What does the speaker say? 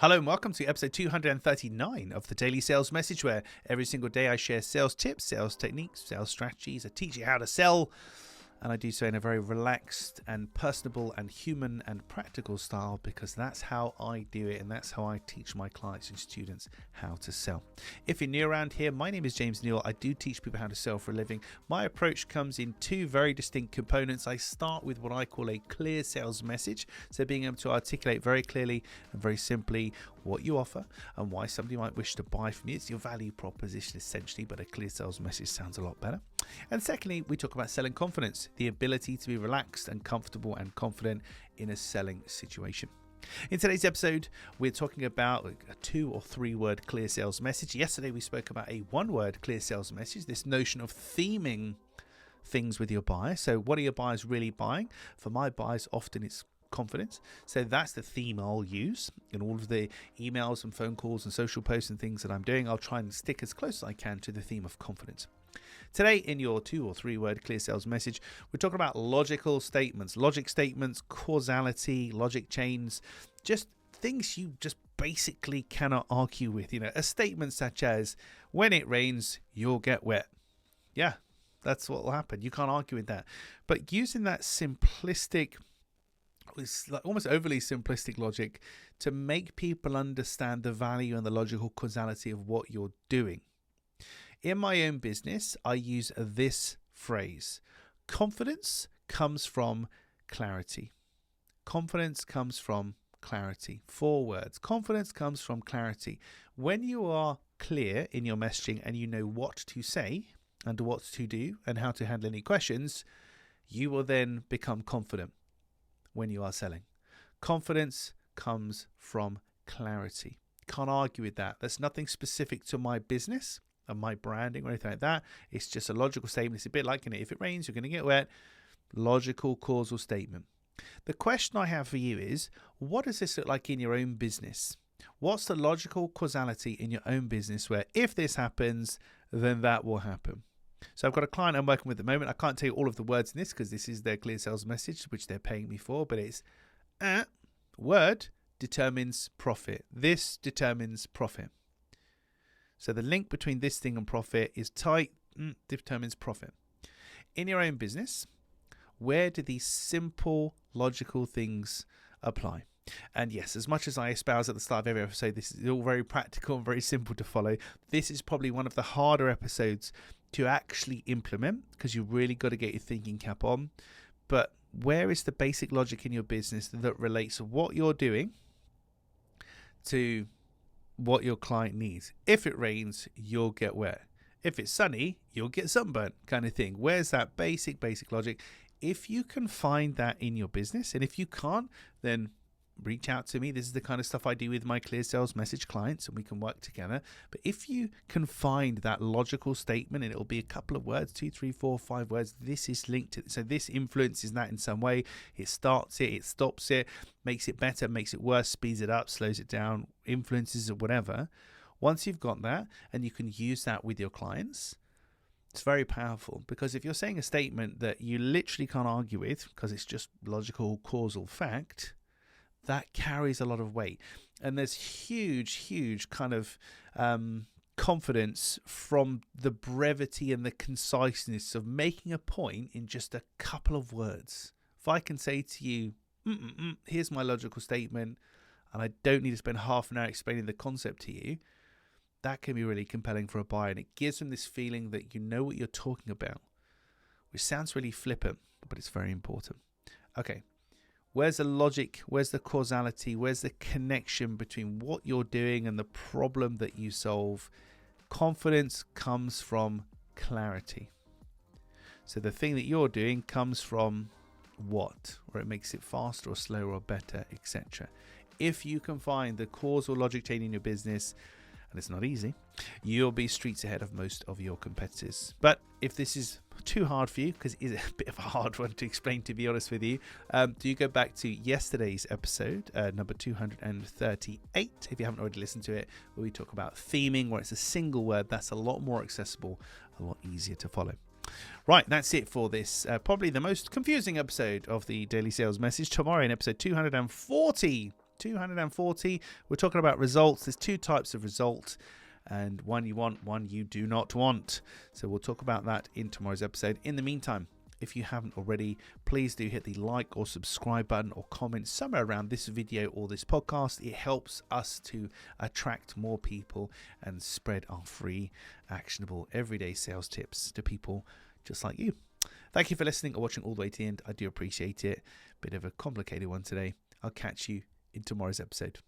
Hello and welcome to episode 239 of the Daily Sales Message, where every single day I share sales tips, sales techniques, sales strategies. I teach you how to sell, and I do so in a very relaxed and personable and human and practical style, because that's how I do it and that's how I teach my clients and students how to sell. If you're new around here, my name is James Neal. I do teach people how to sell for a living. My approach comes in two very distinct components. I start with what I call a clear sales message, so being able to articulate very clearly and very simply what you offer and why somebody might wish to buy from you. It's your value proposition essentially, but a clear sales message sounds a lot better. And secondly, we talk about selling confidence, the ability to be relaxed and comfortable and confident in a selling situation. In today's episode, we're talking about a 2 or 3 word clear sales message. Yesterday, we spoke about a 1 word clear sales message, this notion of theming things with your buyer. So what are your buyers really buying? For my buyers, often it's confidence. So that's the theme I'll use in all of the emails and phone calls and social posts and things that I'm doing. I'll try and stick as close as I can to the theme of confidence. Today, in your 2 or 3 word clear sales message, we're talking about logical statements, logic statements, causality, logic chains, just things you just basically cannot argue with. You know, a statement such as, when it rains, you'll get wet. Yeah, that's what will happen. You can't argue with that. But using that simplistic, it's like almost overly simplistic logic to make people understand the value and the logical causality of what you're doing. In my own business, I use this phrase: confidence comes from clarity. Confidence comes from clarity. 4 words. Confidence comes from clarity. When you are clear in your messaging and you know what to say and what to do and how to handle any questions, you will then become confident when you are selling. Confidence comes from clarity. Can't argue with that. That's nothing specific to my business and my branding or anything like that. It's just a logical statement. It's a bit like, if it rains, you're going to get wet. Logical causal statement. The question I have for you is, what does this look like in your own business? What's the logical causality in your own business where if this happens, then that will happen? So I've got a client I'm working with at the moment. I can't tell you all of the words in this because this is their clear sales message, which they're paying me for, but it's word determines profit. This determines profit. So the link between this thing and profit is tight, determines profit. In your own business, where do these simple, logical things apply? And yes, as much as I espouse at the start of every episode, this is all very practical and very simple to follow. This is probably one of the harder episodes to actually implement because you really got to get your thinking cap on. But where is the basic logic in your business that relates what you're doing to what your client needs? If it rains, you'll get wet. If it's sunny, you'll get sunburnt, kind of thing. Where's that basic logic? If you can find that in your business, and if you can't, then reach out to me. This is the kind of stuff I do with my clear sales message clients, and we can work together. But if you can find that logical statement, and it'll be a couple of words, 2, 3, 4, 5 words, this is linked to it. So this influences that in some way. It starts it, it stops it, makes it better, makes it worse, speeds it up, slows it down, influences it, whatever. Once you've got that and you can use that with your clients, it's very powerful, because if you're saying a statement that you literally can't argue with because it's just logical causal fact, that carries a lot of weight. And there's huge kind of confidence from the brevity and the conciseness of making a point in just a couple of words. If I can say to you, here's my logical statement, and I don't need to spend half an hour explaining the concept to you, that can be really compelling for a buyer. And it gives them this feeling that you know what you're talking about, which sounds really flippant, but it's very important. Okay. Where's the logic? Where's the causality? Where's the connection between what you're doing and the problem that you solve? Confidence comes from clarity. So the thing that you're doing comes from what? Or it makes it faster or slower or better, etc. If you can find the causal logic chain in your business, and it's not easy, you'll be streets ahead of most of your competitors. But if this is too hard for you, because it is a bit of a hard one to explain, to be honest with you, do you go back to yesterday's episode, number 238, if you haven't already listened to it, where we talk about theming, where it's a single word. That's a lot more accessible, a lot easier to follow. Right, that's it for this, probably the most confusing episode of the Daily Sales Message. Tomorrow in episode 240, 240. We're talking about results. There's two types of result, and one you want, one you do not want. So we'll talk about that in tomorrow's episode. In the meantime, if you haven't already, please do hit the like or subscribe button or comment somewhere around this video or this podcast. It helps us to attract more people and spread our free, actionable, everyday sales tips to people just like you. Thank you for listening or watching all the way to the end. I do appreciate it. Bit of a complicated one today. I'll catch you in tomorrow's episode.